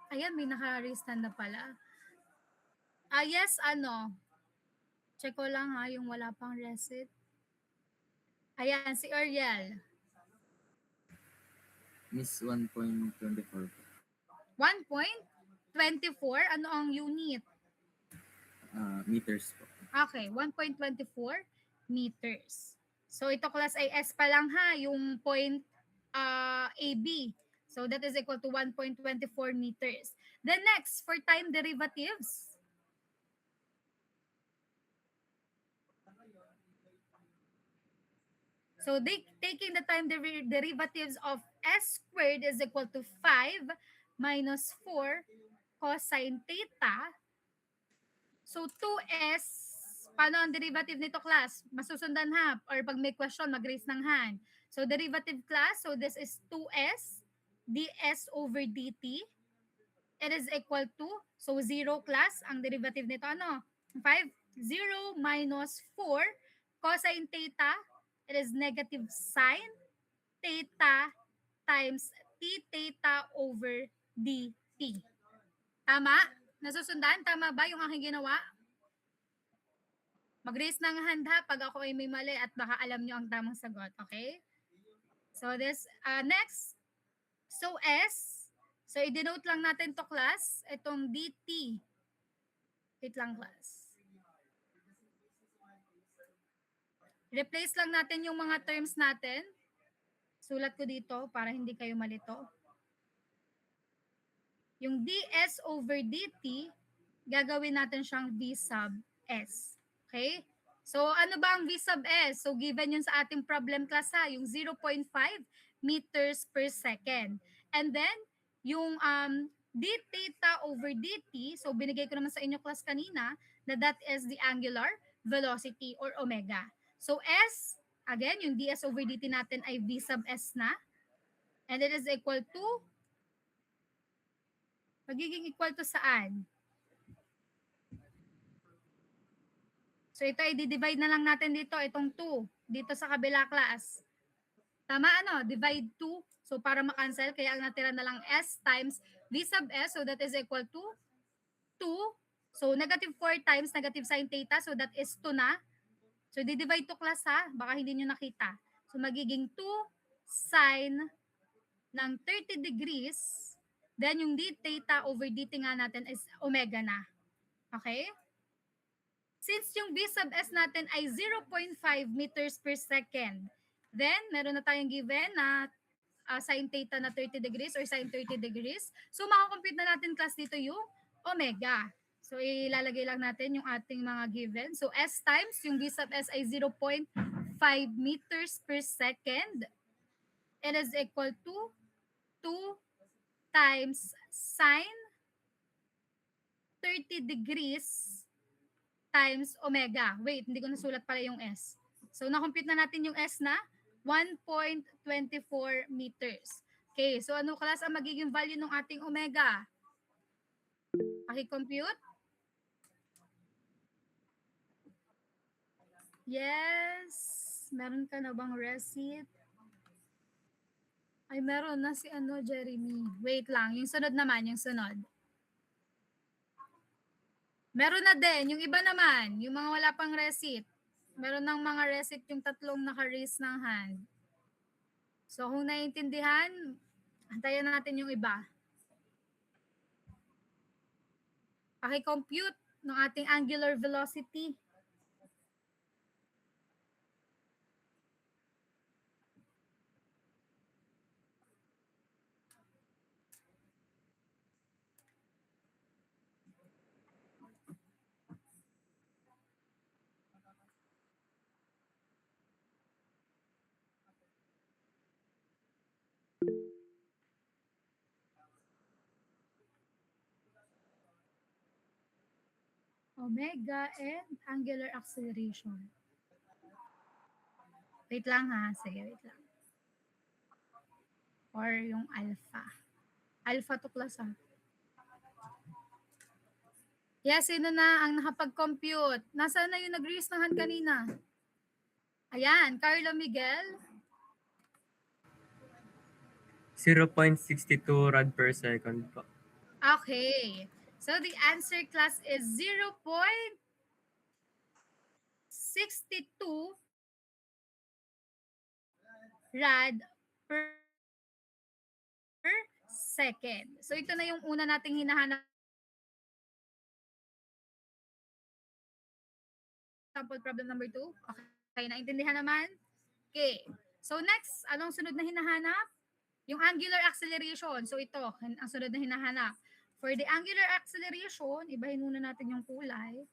[SPEAKER 1] Ayan, may naka-restand na pala. Yes, check ko lang ha, yung wala pang reset. Ayan, si Ariel.
[SPEAKER 6] Miss 1.24.
[SPEAKER 1] 1.24, ano ang unit?
[SPEAKER 6] Meters po.
[SPEAKER 1] Okay, 1.24 meters. So ito class ay S pa lang ha, yung point AB. So that is equal to 1.24 meters. Then next, for time derivatives. So taking the time derivatives of S squared is equal to 5 minus 4 cosine theta. So 2S, paano ang derivative nito class? Masusundan ha, or pag may question, mag-raise ng hand. So derivative class, so this is 2S ds over dt. It is equal to, so 0 class, ang derivative nito 5, 0 minus 4 cosine theta. It is negative sine theta times t theta over dt. Tama? Nasusundan? Tama ba yung aking ginawa? Mag-raise ng hand ha pag ako ay may mali at baka alam nyo ang tamang sagot. Okay? So this, next. So S. So i-denote lang natin to class. Itong dt. Wait lang class. Replace lang natin yung mga terms natin. Sulat ko dito para hindi kayo malito. Yung ds over dt, gagawin natin siyang v sub s. Okay? So ano ba ang v sub s? So given yun sa ating problem class ha, yung 0.5 meters per second. And then, yung d theta over dt, so binigay ko naman sa inyo class kanina, na that is the angular velocity or omega. So S, again, yung ds over dt natin ay v sub s na. And it is equal to, magiging equal to saan? So ito ay di-divide na lang natin dito, itong 2, dito sa kabila class. Tama ano? Divide 2. So para makancel, kaya ang natira na lang s times v sub s, so that is equal to 2. So negative 4 times negative sine theta, so that is 2 na. So di-divide to class ha, baka hindi nyo nakita. So magiging 2 sine ng 30 degrees, then yung d theta over dt nga natin is omega na. Okay? Since yung v sub s natin ay 0.5 meters per second, then meron na tayong given na sine theta na 30 degrees or sine 30 degrees. So makakompute na natin class dito yung omega. So ilalagay lang natin yung ating mga given. So s times yung v sub s ay 0.5 meters per second. It is equal to 2 times sine 30 degrees times omega. Wait, hindi ko nasulat pala yung s. So na-compute na natin yung s na 1.24 meters. Okay, so ano class ang magiging value ng ating omega? Paki-compute? Yes. Meron ka na bang receipt? Ay, meron na si Jeremy. Wait lang, yung sunod naman, yung sunod. Meron na din, yung iba naman, yung mga wala pang receipt. Meron ng mga receipt yung tatlong naka-raise ng hand. So kung naiintindihan, antayin natin yung iba. Paki-compute ng ating angular velocity. Omega and angular acceleration. Wait lang ha. Sige, wait lang. Or yung alpha. Alpha to class ha. Yes, sino na ang nakapag-compute? Nasaan na yung nag-raise ng hand kanina? Ayan, Carlo Miguel.
[SPEAKER 4] 0.62 rad per second po.
[SPEAKER 1] Okay. So the answer class is 0.62 rad per second. So ito na yung una nating hinahanap. Sample problem number 2. Okay, naintindihan naman? Okay. So next, anong sunod na hinahanap? Yung angular acceleration. So ito, ang sunod na hinahanap. For the angular acceleration, ibahin muna natin yung kulay.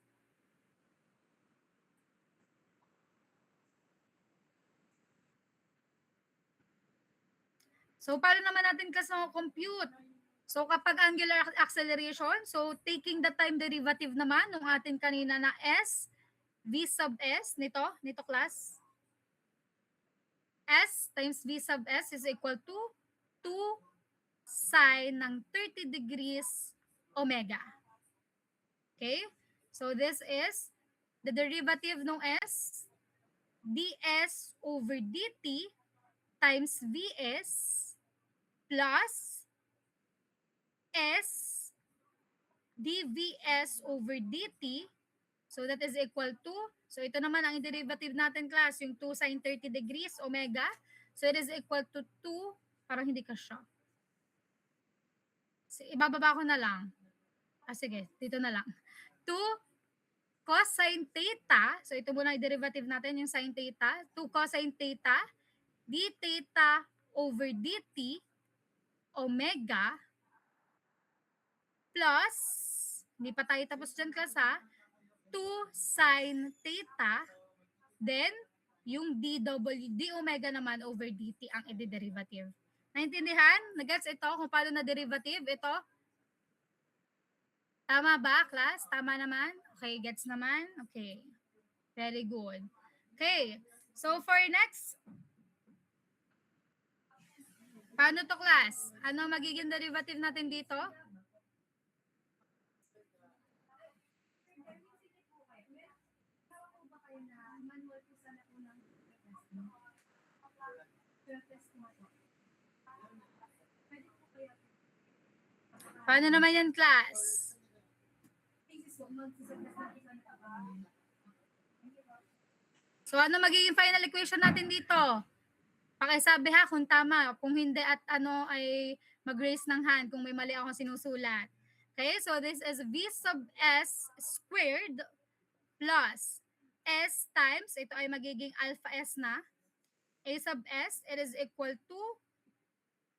[SPEAKER 1] So paano naman natin kasi compute? So kapag angular acceleration, so taking the time derivative naman ng atin kanina na s, v sub s, nito class. S times v sub s is equal to 2 sine ng 30 degrees omega. Okay? So this is the derivative ng s, ds over dt times vs plus s dvs over dt. So that is equal to, so ito naman ang derivative natin class, yung 2 sine 30 degrees omega. So it is equal to 2, parang hindi ka siya. Ibababa ko na lang. Sige, dito na lang. 2 cosine theta. So ito muna yung derivative natin, yung sine theta. 2 cosine theta d theta over dt omega plus, hindi pa tayo tapos dyan class ha, 2 sine theta, then yung d omega naman over dt ang i-derivative. Naintindihan? Nagets ito kung paano na derivative? Ito, Tama ba, class? Tama naman? Okay, gets naman? Okay. Very good. Okay. So for next, paano to, class? Ano magiging derivative natin dito? Paano naman yan, class? So ano magiging final equation natin dito? Pakisabi ha kung tama, kung hindi at ano ay mag-raise ng hand kung may mali akong sinusulat. Okay, so this is V sub S squared plus S times, ito ay magiging alpha S na. A sub S, it is equal to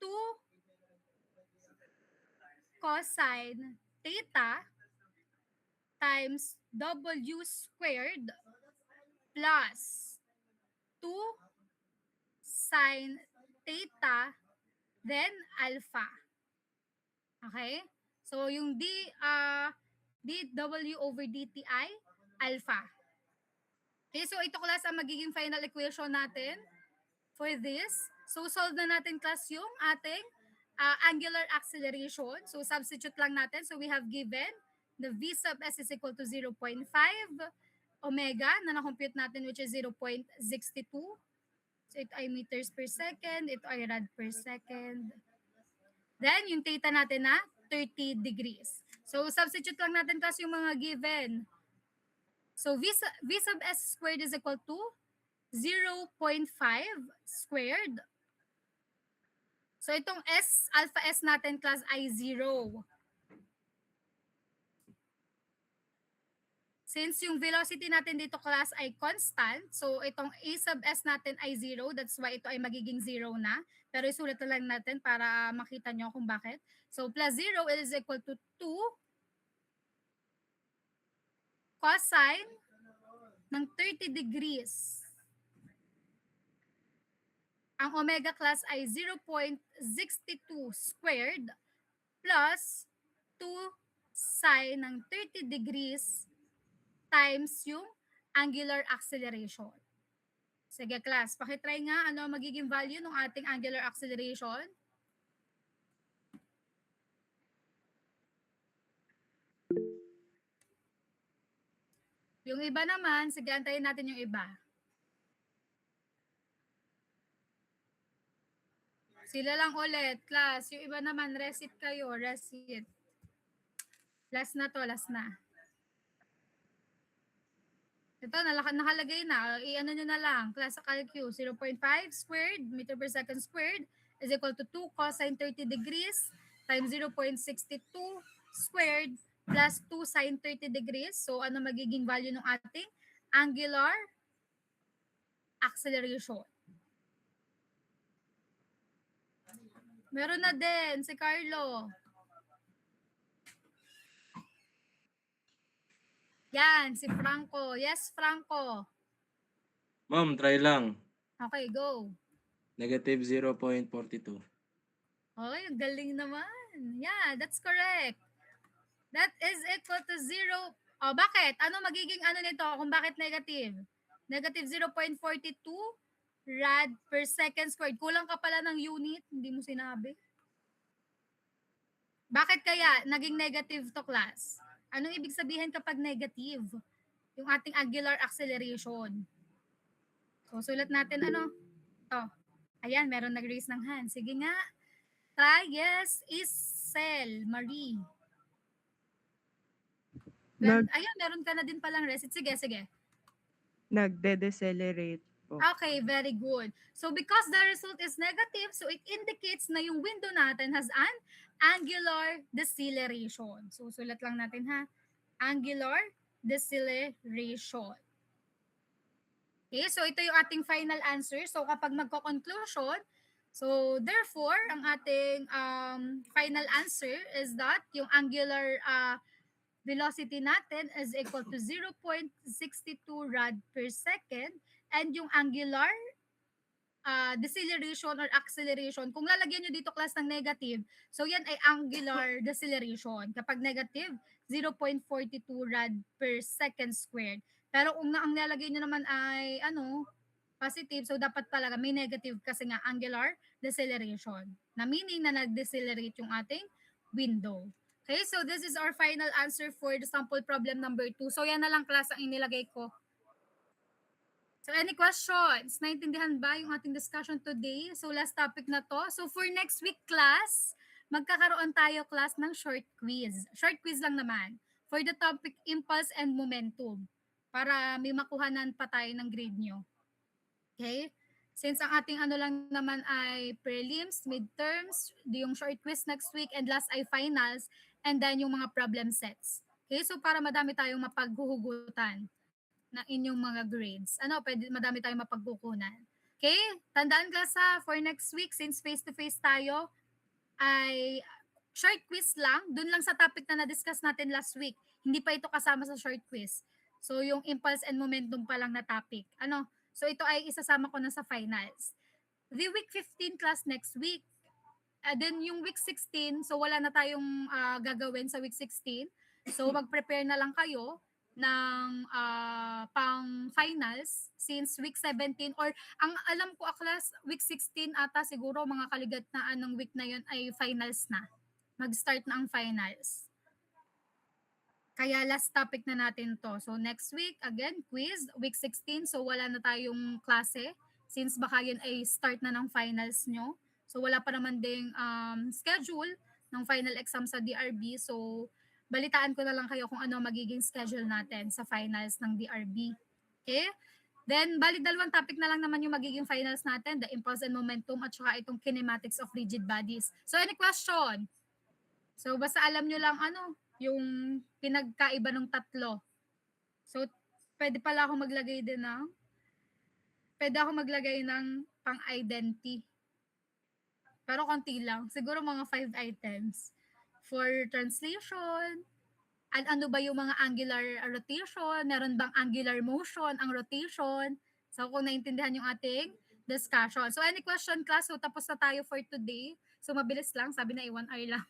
[SPEAKER 1] 2 cosine theta times W squared plus 2 sine theta then alpha. Okay? So yung dw over dt ay alpha. Okay, so ito class ang magiging final equation natin for this. So solve na natin class yung ating angular acceleration. So substitute lang natin. So we have given the v sub s is equal to 0.5 omega na na-compute natin which is 0.62. So ito ay meters per second, ito ay rad per second. Then yung theta natin na 30 degrees. So substitute lang natin kasi yung mga given. So v sub s squared is equal to 0.5 squared. So itong s, alpha s natin class ay 0. Since yung velocity natin dito class ay constant, so itong a sub s natin ay 0, that's why ito ay magiging 0 na. Pero isulat na lang natin para makita nyo kung bakit. So plus 0 is equal to 2 cosine ng 30 degrees. Ang omega class ay 0.62 squared plus 2 sine ng 30 degrees times yung angular acceleration. Sige class, pakitry nga ano magiging value ng ating angular acceleration. Yung iba naman, sige antayin natin yung iba. Sila lang ulit, class. Yung iba naman, resit kayo, resit. Last na to, last na. Ito, nakalagay na. I-ano nyo na lang. Classical Q, 0.5 squared, meter per second squared, is equal to 2 cosine 30 degrees times 0.62 squared plus 2 sine 30 degrees. So, ano magiging value ng ating angular acceleration? Meron na din si Carlo. Yan, si Franco. Yes, Franco.
[SPEAKER 7] Ma'am, try lang.
[SPEAKER 1] Okay, go.
[SPEAKER 7] Negative 0.42.
[SPEAKER 1] Okay, ang galing naman. Yeah, that's correct. That is equal to 0. Oh, bakit? Ano magiging ano nito kung bakit negative? Negative 0.42 rad per second squared. Kulang ka pala ng unit, hindi mo sinabi. Bakit kaya naging negative to class? Anong ibig sabihin kapag negative? Yung ating angular acceleration. So, sulat natin ano? To. Ayan, meron nag-raise ng hand. Sige nga. Try, yes, Isel, Marie. Ayan, meron ka na din palang resit. Sige, sige.
[SPEAKER 5] Nagde-decelerate po.
[SPEAKER 1] Okay, very good. So because the result is negative, so it indicates na yung window natin has an angular deceleration. So sulat lang natin ha. Angular deceleration. Okay, so ito yung ating final answer. So kapag magko-conclusion, so therefore, ang ating final answer is that yung angular velocity natin is equal to 0.62 rad per second and yung angular deceleration or acceleration. Kung lalagyan nyo dito class ng negative, so yan ay angular deceleration. Kapag negative, 0.42 rad per second squared. Pero kung ang lalagay nyo naman ay positive, so dapat talaga may negative kasi nga angular deceleration. Na meaning na nag-decelerate yung ating window. Okay, so this is our final answer for the sample problem number 2. So yan na lang class ang inilagay ko. So any questions? Naintindihan ba yung ating discussion today? So last topic na to. So for next week class, magkakaroon tayo class ng short quiz. Short quiz lang naman. For the topic impulse and momentum. Para may makuhanan pa tayo ng grade nyo. Okay? Since ang ating lang naman ay prelims, midterms, yung short quiz next week, and last ay finals, and then yung mga problem sets. Okay? So para madami tayong mapaghuhugutan na inyong mga grades. Pwede madami tayong mapagkukunan. Okay? Tandaan class for next week, since face-to-face tayo, ay short quiz lang. Dun lang sa topic na na-discuss natin last week. Hindi pa ito kasama sa short quiz. So, yung impulse and momentum pa lang na topic. So, ito ay isasama ko na sa finals. The week 15 class next week. Then, yung week 16, so wala na tayong gagawin sa week 16. So, mag-prepare na lang kayo ng pang finals since week 17 or ang alam ko class week 16 ata siguro mga kaligatnaan ng week na yun ay finals na. Mag-start na ang finals. Kaya last topic na natin to. So next week again quiz week 16 so wala na tayong klase since baka yun ay start na ng finals nyo. So wala pa naman ding schedule ng final exam sa DRB so balitaan ko na lang kayo kung ano magiging schedule natin sa finals ng DRB. Okay? Then, bali dalawang topic na lang naman yung magiging finals natin, the impulse and momentum at saka itong kinematics of rigid bodies. So, any question? So, basta alam nyo lang yung pinagkaiba ng tatlo. So, pwede ako maglagay ng pang-identity. Pero konti lang. Siguro mga 5 items. For translation, ano ba yung mga angular rotation, meron bang angular motion, ang rotation. So kung naintindihan yung ating discussion. So any question class, so tapos na tayo for today. So mabilis lang, sabi na 1 hour lang.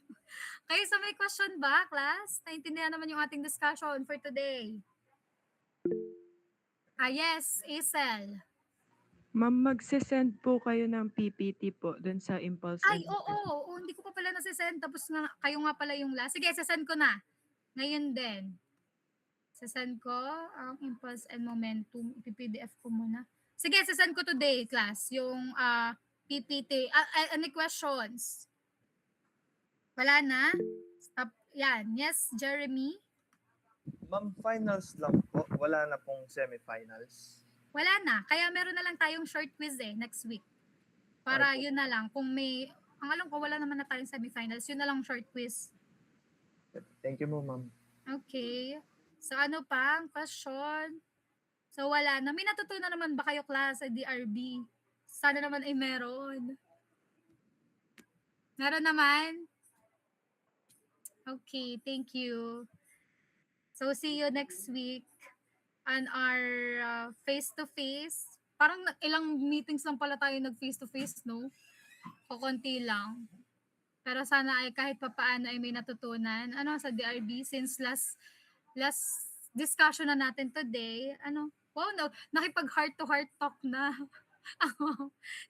[SPEAKER 1] Okay, so may question ba class? Naintindihan naman yung ating discussion for today. Yes, Isel.
[SPEAKER 5] Ma'am, magsisend po kayo ng PPT po dun sa impulse.
[SPEAKER 1] Ay, oo. Hindi ko pa pala nasisend. Tapos nga, kayo nga pala yung last. Sige, sasend ko na. Ngayon din. Sasend ko ang impulse and momentum. I-PDF ko muna. Sige, sasend ko today, class. Yung PPT. Any questions? Wala na? Stop. Yan. Yes, Jeremy?
[SPEAKER 2] Ma'am, finals lang po. Wala na pong semifinals.
[SPEAKER 1] Wala na. Kaya meron na lang tayong short quiz next week. Para
[SPEAKER 2] Okay.
[SPEAKER 1] yun na lang. Kung may, ang alam ko, wala naman na tayong semifinals. Yun na lang short quiz.
[SPEAKER 2] Thank you mo, ma'am.
[SPEAKER 1] Okay. So ano pa ang question? So wala na. May natutunan naman ba kayo class sa DRB? Sana naman ay meron. Meron naman? Okay, thank you. So see you next week on our face-to-face. Parang ilang meetings lang pala tayo nag-face-to-face, no? Kukunti lang. Pero sana ay kahit papaano ay may natutunan. Sa DRB since last discussion na natin today. Wow, no, nakipag heart-to-heart talk na.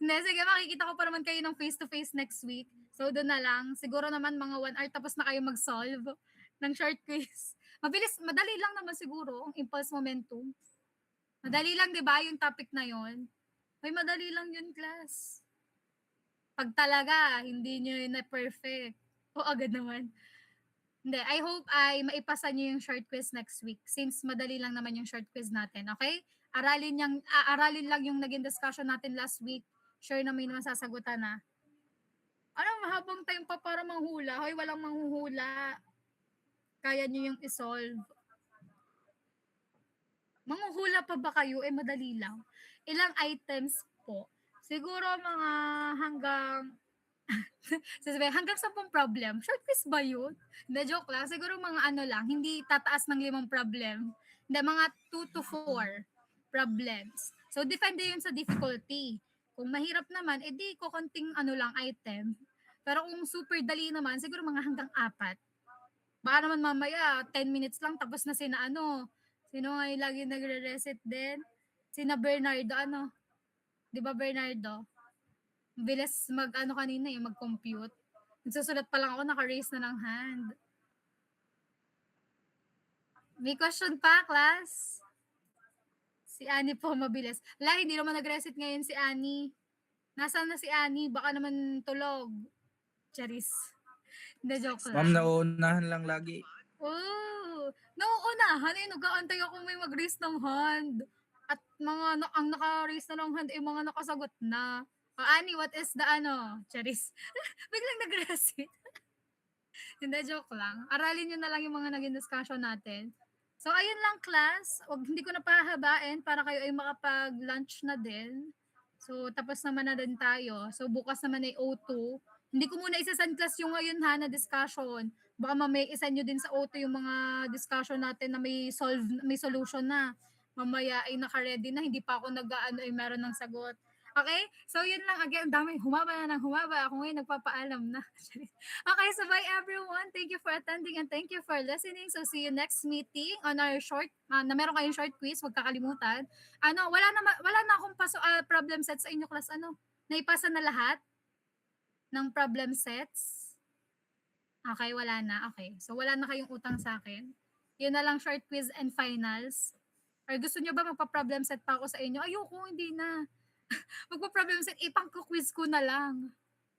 [SPEAKER 1] Hindi, sige, makikita ko pa naman kayo ng face-to-face next week. So, doon na lang. Siguro naman mga 1 hour tapos na kayo mag-solve ng short quiz. Madali lang naman siguro ang impulse momentum. Madali lang, di ba, yung topic na yon? May madali lang yun, class. Pag talaga, hindi nyo na perfect. O agad naman. Hindi, I hope ay maipasa nyo yung short quiz next week since madali lang naman yung short quiz natin, okay? Aralin lang yung naging discussion natin last week. Sure na may naman sasagutan na. Mahabang time pa para manghula. Hoy, walang manghuhula. Kaya nyo yung isolve. Manghuhula pa ba kayo? Madali lang. Ilang items po? Siguro mga hanggang hanggang 10 problem. Short quiz ba yun? Hindi, joke lang. Siguro mga lang. Hindi tataas ng 5 problem. Hindi, mga 2 to 4 problems. So, depende yun sa difficulty. Kung mahirap naman, edi ko konting ano lang item. Pero kung super dali naman, siguro mga hanggang 4. Baka naman mamaya 10 minutes lang tapos na sina ano. Sino nga yung lagi nagre-reset din? Sina Bernardo ano? 'Di ba Bernardo? Bilis mag ano kanina eh, mag-compute. Nagsusulat pa lang ako, naka-raise na ng hand. May question pa, class? Si Annie po mabilis. La, hindi naman nag-reset ngayon si Annie. Nasaan na si Annie? Baka naman tulog. Charis. Hindi, joke
[SPEAKER 8] Ma'am,
[SPEAKER 1] lang.
[SPEAKER 8] nauunahan lang lagi.
[SPEAKER 1] Oh, nauunahan eh, nag-aantay ako may mag-raise ng hand. At ang naka-raise na ng hand ay mga nakasagot na. Annie, what is the ano? Charis. Biglang nag-reset. Hindi, joke lang. Aralin nyo na lang yung mga naging discussion natin. So, ayun lang class. Hindi ko na pahabain para kayo ay makapag-lunch na din. So, tapos naman na din tayo. So, bukas naman ay O2. Hindi ko muna isa-send class yung ngayon ha na discussion. Baka mamaya isa nyo din sa O2 yung mga discussion natin na may solution na. Mamaya ay naka-ready na. Hindi pa ako nag-ano ay meron ng sagot. Okay? So, yun lang. Again, dami. Humaba na ng humaba. Ako ngayon nagpapaalam na. Okay, so bye everyone. Thank you for attending and thank you for listening. So, see you next meeting on our short, na meron kayong short quiz. Huwag kakalimutan. Wala na akong problem set sa inyo class. Naipasa na lahat ng problem sets. Okay, wala na. Okay. So, wala na kayong utang sa akin. Yun na lang short quiz and finals. Or gusto nyo ba magpa-problem set pa ako sa inyo? Ayoko, hindi na. Magpa-problem set, ipang-quiz ko na lang.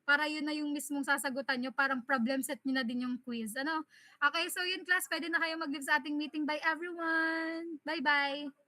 [SPEAKER 1] Para yun na yung mismong sasagutan nyo, parang problem set nyo na din yung quiz. Okay, so yun class, pwede na kayo mag-leave sa ating meeting. Bye everyone! Bye-bye!